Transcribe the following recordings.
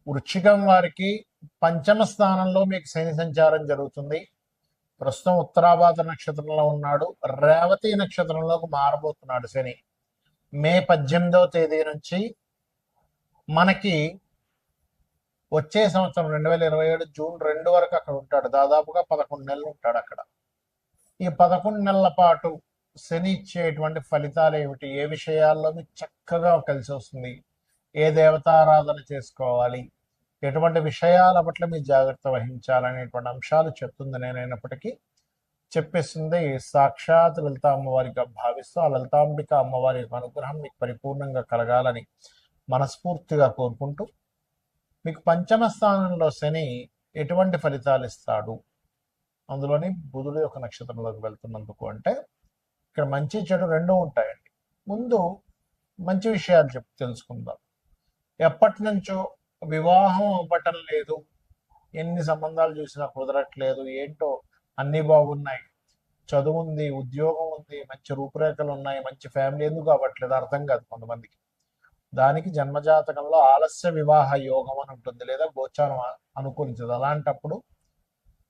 వృశ్చికం వారికి పంచమ స్థానంలో మీకు శని సంచారం జరుగుతుంది. ప్రస్తుతం ఉత్తరాభాద్ర నక్షత్రంలో ఉన్నాడు. రేవతి నక్షత్రంలోకి మారబోతున్నాడు శని. మే 18వ తేదీ నుంచి మనకి వచ్చే సంవత్సరం 2027 జూన్ 2 వరకు అక్కడ ఉంటాడు. దాదాపుగా 11 నెలలు ఉంటాడు అక్కడ. ఈ 11 నెలల పాటు శని ఇచ్చేటువంటి ఫలితాలు ఏమిటి, ఏ విషయాల్లో మీకు చక్కగా కలిసి వస్తుంది, ఏ దేవతారాధన చేసుకోవాలి, ఎటువంటి విషయాల పట్ల మీరు జాగ్రత్త వహించాలనేటువంటి అంశాలు చెప్తుంది. నేనైనప్పటికీ చెప్పేస్తుంది సాక్షాత్ లలిత అమ్మవారిగా భావిస్తూ ఆ లలితాంబిక అమ్మవారి యొక్క అనుగ్రహం మీకు పరిపూర్ణంగా కలగాలని మనస్ఫూర్తిగా కోరుకుంటూ, మీకు పంచమ స్థానంలో శని ఎటువంటి ఫలితాలు ఇస్తాడు, అందులోని బుధుడు యొక్క నక్షత్రంలోకి వెళ్తున్నందుకు అంటే ఇక్కడ మంచి చెడు రెండూ ఉంటాయండి. ముందు మంచి విషయాలు తెలుసుకుందాం. ఎప్పటి నుంచో వివాహం అవ్వటం లేదు, ఎన్ని సంబంధాలు చూసినా కుదరట్లేదు, ఏంటో అన్నీ బాగున్నాయి, చదువు ఉంది, ఉద్యోగం ఉంది, మంచి రూపురేఖలు ఉన్నాయి, మంచి ఫ్యామిలీ, ఎందుకు అవ్వట్లేదు అర్థం కాదు కొంతమందికి. దానికి జన్మజాతకంలో ఆలస్య వివాహ యోగం అని ఉంటుంది, లేదా గోచారం అనుకూలించదు. అలాంటప్పుడు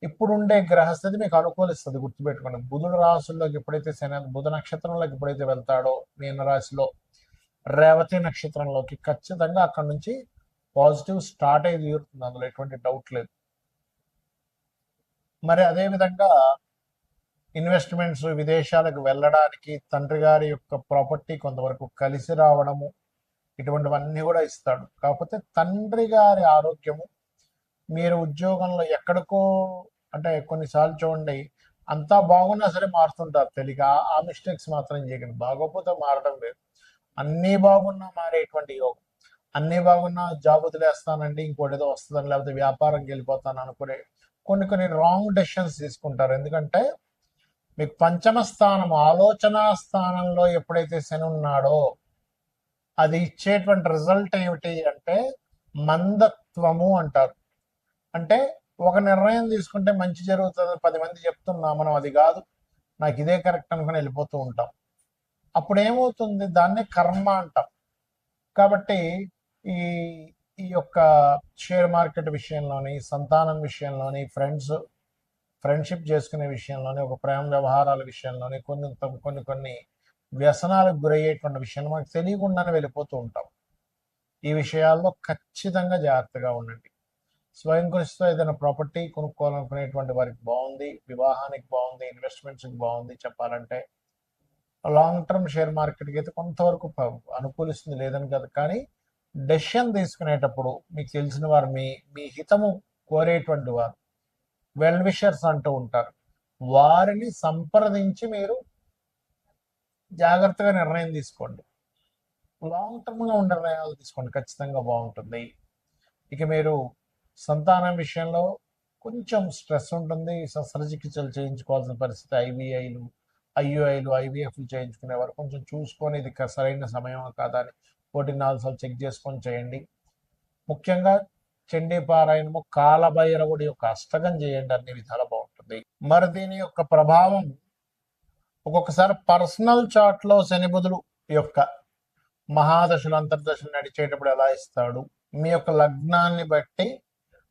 ఇప్పుడుండే గ్రహస్థితి మీకు అనుకూలిస్తుంది. గుర్తుపెట్టుకోండి, బుధుడు రాశుల్లోకి ఎప్పుడైతే శని బుధ నక్షత్రంలోకి ఎప్పుడైతే వెళ్తాడో మీనరాశిలో రేవతి నక్షత్రంలోకి, ఖచ్చితంగా అక్కడ నుంచి పాజిటివ్ స్టార్ట్ అయి తీరుతుంది, అందులో ఎటువంటి డౌట్ లేదు. మరి అదేవిధంగా ఇన్వెస్ట్మెంట్స్, విదేశాలకు వెళ్ళడానికి, తండ్రి గారి యొక్క ప్రాపర్టీ కొంతవరకు కలిసి రావడము, ఇటువంటివన్నీ కూడా ఇస్తాడు. కాకపోతే తండ్రి గారి ఆరోగ్యము, మీరు ఉద్యోగంలో ఎక్కడికో అంటే కొన్నిసార్లు చూడండి అంతా బాగున్నా సరే మారుతుంటారు తెలియక. ఆ మిస్టేక్స్ మాత్రం చేయకండి. బాగోపోతే మారడం లేదు, అన్నీ బాగున్నా మారేటువంటి యోగం. అన్నీ బాగున్నా జాబ్ వదిలేస్తానండి ఇంకోటి ఏదో వస్తుందని, లేకపోతే వ్యాపారంకి వెళ్ళిపోతాను అనుకునే కొన్ని రాంగ్ డెసిషన్స్ తీసుకుంటారు. ఎందుకంటే మీకు పంచమ స్థానం, ఆలోచన స్థానంలో ఎప్పుడైతే శని ఉన్నాడో అది ఇచ్చేటువంటి రిజల్ట్ ఏమిటి అంటే మందత్వము అంటారు. అంటే ఒక నిర్ణయం తీసుకుంటే మంచి జరుగుతుంది 10 మంది చెప్తున్నా, మనం అది కాదు నాకు ఇదే కరెక్ట్ అనుకుని వెళ్ళిపోతూ ఉంటాం. అప్పుడు ఏమవుతుంది, దాన్నే కర్మ అంటాం. కాబట్టి ఈ ఈ యొక్క షేర్ మార్కెట్ విషయంలోని, సంతానం విషయంలోని, ఫ్రెండ్షిప్ చేసుకునే విషయంలోని, ఒక ప్రేమ వ్యవహారాల విషయంలోని, కొన్ని వ్యసనాలకు గురయ్యేటువంటి విషయాలు మనకు తెలియకుండానే వెళ్ళిపోతూ ఉంటాం. ఈ విషయాల్లో ఖచ్చితంగా జాగ్రత్తగా ఉండండి. స్వయం కృషితో ఏదైనా ప్రాపర్టీ కొనుక్కోవాలనుకునేటువంటి వారికి బాగుంది, వివాహానికి బాగుంది, ఇన్వెస్ట్మెంట్స్కి బాగుంది. చెప్పాలంటే లాంగ్ టర్మ్ షేర్ మార్కెట్కి అయితే కొంతవరకు అనుకూలిస్తుంది, లేదని కాదు. కానీ డెసిషన్ తీసుకునేటప్పుడు మీకు తెలిసిన వారు, మీ హితము కోరేటువంటి వారు, వెల్ విషర్స్ అంటూ ఉంటారు, వారిని సంప్రదించి మీరు జాగ్రత్తగా నిర్ణయం తీసుకోండి. లాంగ్ టర్మ్గా ఉండే నిర్ణయాలు తీసుకోండి, ఖచ్చితంగా బాగుంటుంది. ఇక మీరు సంతానం విషయంలో కొంచెం స్ట్రెస్ ఉంటుంది, శస్త్రచికిత్సలు చేయించుకోవాల్సిన పరిస్థితి, ఐయుఐలు ఐవీఎఫ్లు చేయించుకునేవారు కొంచెం చూసుకొని ఇది సరైన సమయం కాదా అని 4 సార్లు చెక్ చేసుకొని చేయండి. ముఖ్యంగా చండీ పారాయణము, కాలభైరవుడి యొక్క అష్టకం చేయండి, అన్ని విధాలు బాగుంటుంది. మరి దీని యొక్క ప్రభావం ఒక్కొక్కసారి పర్సనల్ చార్ట్లో శని బుధుడు యొక్క మహాదశలు అంతర్దశలు నడిచేటప్పుడు ఎలా ఇస్తాడు, మీ యొక్క లగ్నాన్ని బట్టి,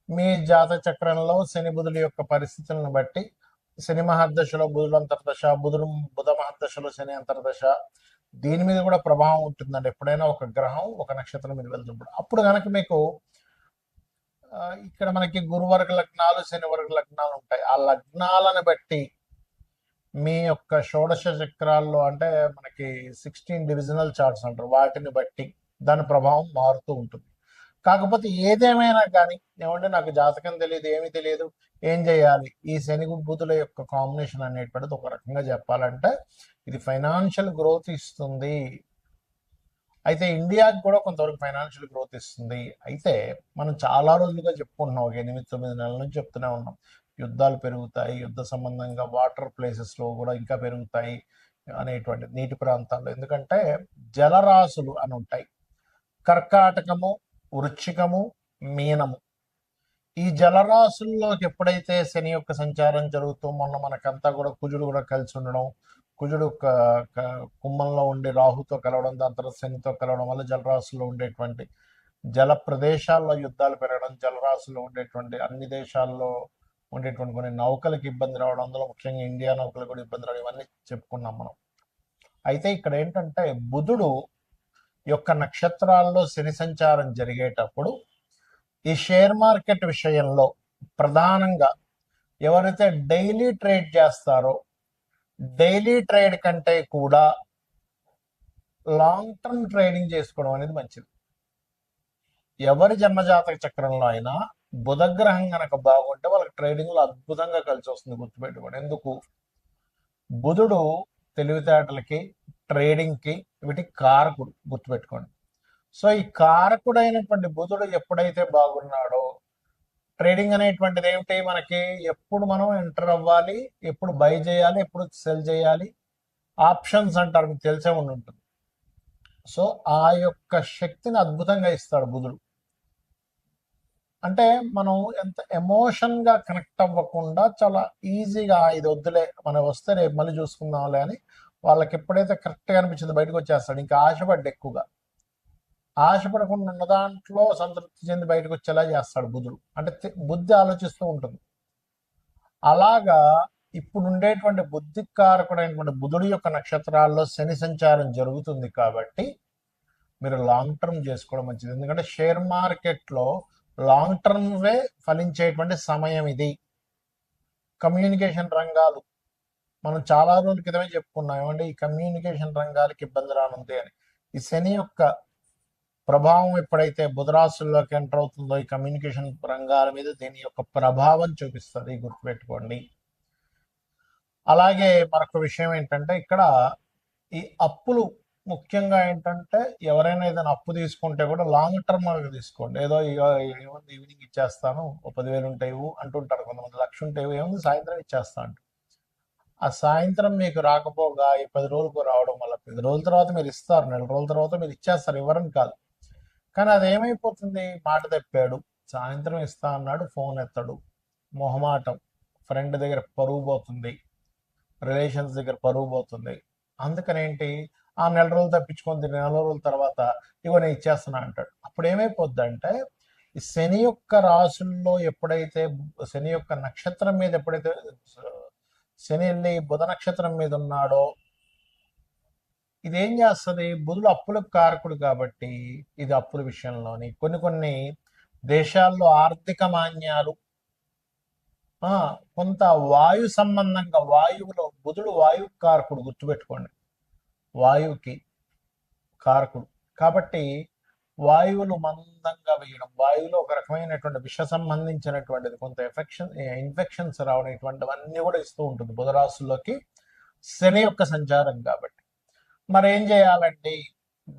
మీ జాతక చక్రంలో శని బుధుల యొక్క పరిస్థితులను బట్టి, శని మహర్దశలో బుధుడు అంతర్దశ, బుధ మహర్దశలో శని అంతర్దశ, దీని మీద కూడా ప్రభావం ఉంటుందండి. ఎప్పుడైనా ఒక గ్రహం ఒక నక్షత్రం మీద వెళ్తున్నప్పుడు అప్పుడు కనుక మీకు ఇక్కడ మనకి గురువర్గ లగ్నాలు, శని వర్గ లగ్నాలు ఉంటాయి. ఆ లగ్నాలను బట్టి మీ యొక్క షోడశ చక్రాల్లో, అంటే మనకి 16 డివిజనల్ చార్ట్స్ అంటారు, వాటిని బట్టి దాని ప్రభావం మారుతూ ఉంటుంది. కాకపోతే ఏదేమైనా కానీ ఏమంటే నాకు జాతకం తెలియదు, ఏమీ తెలియదు, ఏం చేయాలి, ఈ శని బుధుల యొక్క కాంబినేషన్ అనేటువంటిది ఒక రకంగా చెప్పాలంటే ఇది ఫైనాన్షియల్ గ్రోత్ ఇస్తుంది. అయితే ఇండియాకి కూడా కొంతవరకు ఫైనాన్షియల్ గ్రోత్ ఇస్తుంది. అయితే మనం చాలా రోజులుగా చెప్పుకుంటున్నాం, ఒక 8-9 నెలల నుంచి చెప్తూనే ఉన్నాం, యుద్ధాలు పెరుగుతాయి, యుద్ధ సంబంధంగా వాటర్ ప్లేసెస్లో కూడా ఇంకా పెరుగుతాయి అనేటువంటి నీటి ప్రాంతాల్లో. ఎందుకంటే జలరాశులు అని ఉంటాయి, కర్కాటకము, వృశ్చికము, మీనము. ఈ జలరాశుల్లోకి ఎప్పుడైతే శని యొక్క సంచారం జరుగుతూ, మొన్న మనకంతా కూడా కుజుడు కూడా కలిసి ఉండడం, కుజుడు కుంభంలో ఉండి రాహుతో కలవడం, దాని తర్వాత శనితో కలవడం వల్ల జలరాశుల్లో ఉండేటువంటి జల ప్రదేశాల్లో యుద్ధాలు పెరగడం, జలరాశులు ఉండేటువంటి అన్ని దేశాల్లో ఉండేటువంటి కొన్ని నౌకలకు ఇబ్బంది రావడం, అందులో ముఖ్యంగా ఇండియా నౌకలకు కూడా ఇబ్బంది రావడం, ఇవన్నీ చెప్పుకున్నాం మనం. అయితే ఇక్కడ ఏంటంటే బుధుడు యొక్క నక్షత్రాల్లో శని సంచారం జరిగేటప్పుడు ఈ షేర్ మార్కెట్ విషయంలో ప్రధానంగా ఎవరైతే డైలీ ట్రేడ్ చేస్తారో, డైలీ ట్రేడ్ కంటే కూడా లాంగ్ టర్మ్ ట్రేడింగ్ చేసుకోవడం అనేది మంచిది. ఎవరి జన్మజాతక చక్రంలో అయినా బుధగ్రహం గనక బాగుంటే వాళ్ళకి ట్రేడింగ్ లో అద్భుతంగా కలిసి వస్తుంది. గుర్తుపెట్టుకోండి. ఎందుకు? బుధుడు తెలివితేటలకి, ట్రేడింగ్ కి, వీటికి కారకుడు. గుర్తుపెట్టుకోండి. సో ఈ కారకుడైనటువంటి బుధుడు ఎప్పుడైతే బాగున్నాడో, ట్రేడింగ్ అనేటువంటిది ఏమిటి? మనకి ఎప్పుడు మనం ఎంటర్ అవ్వాలి, ఎప్పుడు బై చేయాలి, ఎప్పుడు సెల్ చేయాలి, ఆప్షన్స్ అంటారు, మీకు తెలిసే ఉంటుంది. సో ఆ యొక్క శక్తిని అద్భుతంగా ఇస్తాడు బుధుడు. అంటే మనం ఎంత ఎమోషన్ గా కనెక్ట్ అవ్వకుండా చాలా ఈజీగా ఇది వద్దులే, మనం వస్తే రేపు మళ్ళీ చూసుకుందాంలే అని వాళ్ళకి ఎప్పుడైతే కరెక్ట్గా అనిపించిందో బయటకు వచ్చేస్తాడు. ఇంకా ఆశపడ్డ ఎక్కువగా ఆశపడకుండా ఉన్న దాంట్లో సంతృప్తి చెంది బయటకు వచ్చేలా చేస్తాడు బుధుడు. అంటే బుద్ధి ఆలోచిస్తూ ఉంటుంది. అలాగా ఇప్పుడు ఉండేటువంటి బుద్ధికారకుడైనటువంటి బుధుడి యొక్క నక్షత్రాల్లో శని సంచారం జరుగుతుంది కాబట్టి మీరు లాంగ్ టర్మ్ చేసుకోవడం మంచిది. ఎందుకంటే షేర్ మార్కెట్లో లాంగ్ టర్మ్ వే ఫలించేటువంటి సమయం ఇది. కమ్యూనికేషన్ రంగాలు మనం చాలా రోజుల క్రితమే చెప్పుకున్నాం, ఏమంటే ఈ కమ్యూనికేషన్ రంగాలకి ఇబ్బంది రానుంది అని. ఈ శని యొక్క ప్రభావం ఎప్పుడైతే బుధరాశుల్లోకి ఎంటర్ అవుతుందో ఈ కమ్యూనికేషన్ రంగాల మీద దీని యొక్క ప్రభావం చూపిస్తుంది. గుర్తుపెట్టుకోండి. అలాగే మరొక విషయం ఏంటంటే ఇక్కడ ఈ అప్పులు ముఖ్యంగా ఏంటంటే ఎవరైనా ఏదైనా అప్పు తీసుకుంటే కూడా లాంగ్ టర్మ్ తీసుకోండి. ఏదో ఏముంది ఈవినింగ్ ఇచ్చేస్తాను, ఓ 10,000 ఉంటాయి అంటుంటారు కొంతమంది, 1,00,000 ఉంటాయి, ఏముంది సాయంత్రం ఇచ్చేస్తా అంట. ఆ సాయంత్రం మీకు రాకపోగా ఈ 10 రోజులకు రావడం వల్ల 10 రోజుల తర్వాత మీరు ఇస్తారు, నెల రోజుల తర్వాత మీరు ఇచ్చేస్తారు, ఇవ్వరని కాదు. కానీ అది ఏమైపోతుంది? మాట తప్పాడు, సాయంత్రం ఇస్తా అన్నాడు, ఫోన్ ఎత్తాడు, మొహమాటం, ఫ్రెండ్ దగ్గర పరువు పోతుంది, రిలేషన్స్ దగ్గర పరువు పోతుంది. అందుకని ఏంటి, ఆ నెల రోజులు తప్పించుకొని నెల రోజుల తర్వాత ఇగో నేను ఇచ్చేస్తున్నా అంటాడు. అప్పుడు ఏమైపోద్ది అంటే ఈ శని యొక్క రాశుల్లో ఎప్పుడైతే శని యొక్క నక్షత్రం మీద ఎప్పుడైతే శని వెళ్ళి బుధ నక్షత్రం మీద ఉన్నాడో ఇదేం చేస్తుంది? బుధుడు అప్పులకు కారకుడు కాబట్టి ఇది అప్పుల విషయంలోని కొన్ని దేశాల్లో ఆర్థిక మాన్యాలు, కొంత వాయు సంబంధంగా, వాయువులో బుధుడు వాయు కారకుడు. గుర్తుపెట్టుకోండి, వాయువుకి కారకుడు కాబట్టి వాయువులు మందంగా వేయడం, వాయువులో ఒక రకమైనటువంటి విష సంబంధించినటువంటిది కొంత ఇన్ఫెక్షన్స్ రావడం, ఇటువంటివన్నీ కూడా ఇస్తూ ఉంటుంది బుధరాశుల్లోకి శని యొక్క సంచారం. కాబట్టి మరి ఏం చేయాలండి?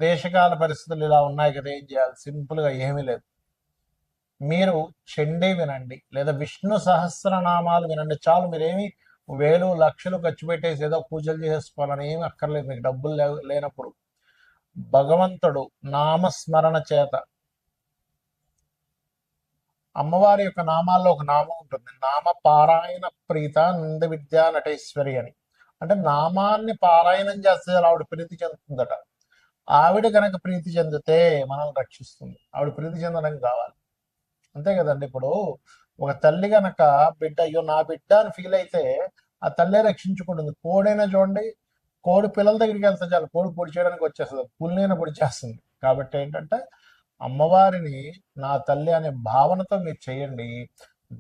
దేశకాల పరిస్థితులు ఇలా ఉన్నాయి కదా, ఏం చేయాలి? సింపుల్గా ఏమీ లేదు. మీరు చండీ వినండి, లేదా విష్ణు సహస్రనామాలు వినండి, చాలు. మీరేమి వేలు లక్షలు ఖర్చు పెట్టేసి ఏదో పూజలు చేసుకోవాలని ఏమి అక్కర్లేదు. మీకు డబ్బులు లేనప్పుడు భగవంతుడు నామస్మరణ చేత, అమ్మవారి యొక్క నామాల్లో ఒక నామం ఉంటుంది, నామ పారాయణ ప్రీత నంద విద్యా నటేశ్వరి అని. అంటే నామాన్ని పారాయణం చేస్తే ఆవిడ ప్రీతి చెందుతుందట. ఆవిడ కనుక ప్రీతి చెందితే మనం రక్షిస్తుంది. ఆవిడ ప్రీతి చెందడం కావాలి, అంతే కదండి. ఇప్పుడు ఒక తల్లి గనక బిడ్డ, అయ్యో నా బిడ్డ అని ఫీల్ అయితే ఆ తల్లే రక్షించుకుంటుంది. కోడైనా చూడండి, కోడి పిల్లల దగ్గరికి వెళ్తే చాలు, కోడి పొడి చేయడానికి వచ్చేస్తుంది, పుల్లైనా పొడి చేస్తుంది. కాబట్టి ఏంటంటే అమ్మవారిని నా తల్లి అనే భావనతో మీరు చేయండి.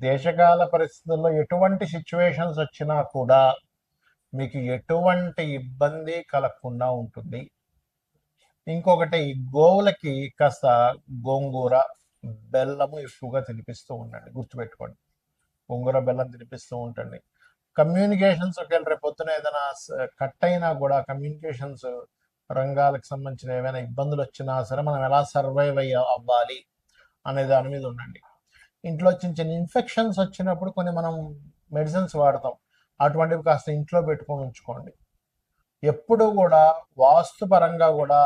దేశకాల పరిస్థితుల్లో ఎటువంటి సిచ్యువేషన్స్ వచ్చినా కూడా మీకు ఎటువంటి ఇబ్బంది కలగకుండా ఉంటుంది. ఇంకొకటి, గోవులకి కాస్త గోంగూర బెల్లము ఎక్కువగా తినిపిస్తూ ఉండండి. గుర్తుపెట్టుకోండి, గోంగూర బెల్లం తినిపిస్తూ ఉండండి. కమ్యూనికేషన్స్ ఒకవేళ రేపు పొద్దున ఏదైనా కట్ అయినా కూడా కమ్యూనికేషన్స్ రంగాలకు సంబంధించిన ఏమైనా ఇబ్బందులు వచ్చినా సరే మనం ఎలా సర్వైవ్ అవ్వాలి అనే దాని మీద ఉండండి. ఇంట్లో చిన్న చిన్న ఇన్ఫెక్షన్స్ వచ్చినప్పుడు కొన్ని మనం మెడిసిన్స్ వాడతాం, అటువంటివి కాస్త ఇంట్లో పెట్టుకొని ఉంచుకోండి. ఎప్పుడు కూడా వాస్తు పరంగా కూడా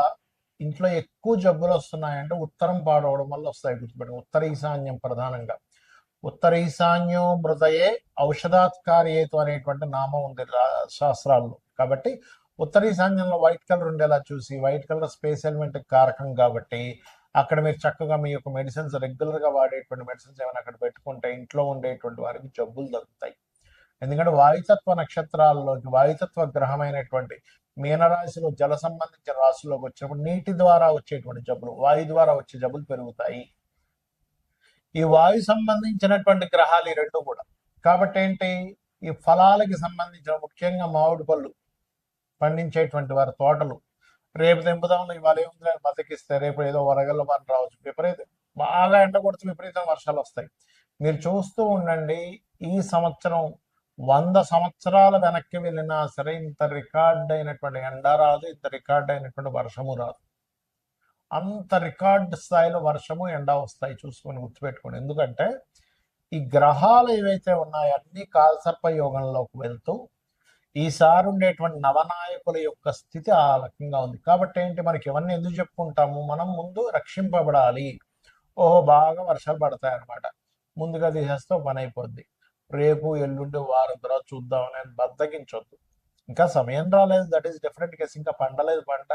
ఇంట్లో ఎక్కువ జబ్బులు వస్తున్నాయంటే ఉత్తరం పాడవడం వల్ల వస్తాయి. గుర్తుపెట్టుకోండి, ఉత్తర ఈశాన్యం ప్రధానంగా. ఉత్తర ఈశాన్యం మృతయే ఔషధాత్కార్యేతు అనేటువంటి నామం ఉంది శాస్త్రాల్లో. కాబట్టి ఉత్తర ఈశాన్యంలో వైట్ కలర్ ఉండేలా చూసి, వైట్ కలర్ స్పేస్ ఎలిమెంట్ కారకం కాబట్టి అక్కడ మీరు చక్కగా మీ యొక్క మెడిసిన్స్ రెగ్యులర్గా వాడేటువంటి మెడిసిన్స్ ఏమైనా అక్కడ పెట్టుకుంటే ఇంట్లో ఉండేటువంటి వారికి జబ్బులు తగ్గుతాయి. ఎందుకంటే వాయుతత్వ నక్షత్రాల్లోకి వాయుతత్వ గ్రహమైనటువంటి మీనరాశిలో జల సంబంధించిన రాశుల్లోకి వచ్చినప్పుడు నీటి ద్వారా వచ్చేటువంటి జబ్బులు, వాయు ద్వారా వచ్చే జబ్బులు పెరుగుతాయి. ఈ వాయు సంబంధించినటువంటి గ్రహాలు ఈ రెండు కూడా. కాబట్టి ఏంటి, ఈ ఫలాలకి సంబంధించిన ముఖ్యంగా మామిడి పళ్ళు పండించేటువంటి వారి తోటలు రేపు తెంపుదాం ఇవాళ ఏముంది బతికిస్తే రేపు ఏదో వరగల్ల వాన రావచ్చు, విపరీతం బాగా ఎండ కొడుతూ విపరీతం వర్షాలు వస్తాయి. మీరు చూస్తూ ఉండండి, ఈ సంవత్సరం 100 సంవత్సరాల వెనక్కి వెళ్ళినా సరే ఇంత రికార్డ్ అయినటువంటి ఎండ రాదు, ఇంత రికార్డ్ అయినటువంటి వర్షము రాదు. అంత రికార్డ్ స్థాయిలో వర్షము ఎండ వస్తాయి, చూసుకొని గుర్తుపెట్టుకోండి. ఎందుకంటే ఈ గ్రహాలు ఏవైతే ఉన్నాయో అన్ని కాలసర్ప యోగంలోకి వెళ్తూ ఈసారి ఉండేటువంటి నవనాయకుల యొక్క స్థితి ఆ రకంగా ఉంది. కాబట్టి ఏంటి, మనకి ఇవన్నీ ఎందుకు చెప్పుకుంటాము, మనం ముందు రక్షింపబడాలి. ఓహో బాగా వర్షాలు పడతాయి అనమాట, ముందుగా తీసేస్తే పని అయిపోద్ది, రేపు ఎల్లుండి వారం తర్వాత చూద్దాం అని బద్దకించొద్దు. ఇంకా సమయం రాలేదు, దట్ ఈస్ డిఫరెంట్ కేసు. ఇంకా పండలేదు పంట,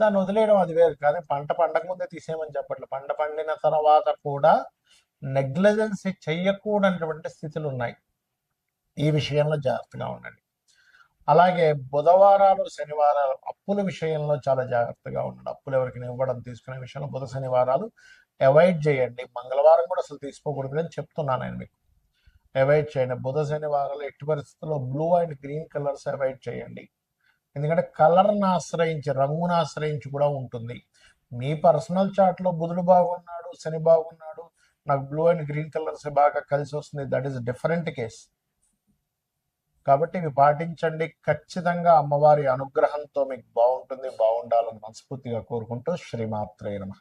దాన్ని వదిలేయడం అది వేరు. కానీ పంట పండక ముందే తీసేయమని చెప్పట్లేదు. పంట పండిన తర్వాత కూడా నెగ్లిజెన్స్ చెయ్యకూడనటువంటి స్థితులు ఉన్నాయి. ఈ విషయంలో జాగ్రత్తగా ఉండండి. అలాగే బుధవారాలు శనివారాలు అప్పుల విషయంలో చాలా జాగ్రత్తగా ఉండండి. అప్పులు ఎవరికి ఇవ్వడం తీసుకునే విషయంలో బుధ శనివారాలు అవాయిడ్ చేయండి. మంగళవారం కూడా అసలు తీసుకోకూడదు అని చెప్తున్నాను నేను మీకు. అవాయిడ్ చేయండి. బుధ శనివారాలు ఎట్టి పరిస్థితుల్లో blue and green colours avoid చేయండి. ఎందుకంటే కలర్ని ఆశ్రయించి, రంగును ఆశ్రయించి కూడా ఉంటుంది. మీ పర్సనల్ చార్ట్లో బుధుడు బాగున్నాడు, శని బాగున్నాడు, నాకు బ్లూ అండ్ గ్రీన్ కలర్స్ బాగా కలిసి వస్తుంది, దట్ ఈస్ డిఫరెంట్ కేస్. కాబట్టి ఇవి పాటించండి. ఖచ్చితంగా అమ్మవారి అనుగ్రహంతో మీకు బాగుంటుంది, బాగుండాలని మనస్ఫూర్తిగా కోరుకుంటూ శ్రీమాత్రే నమః.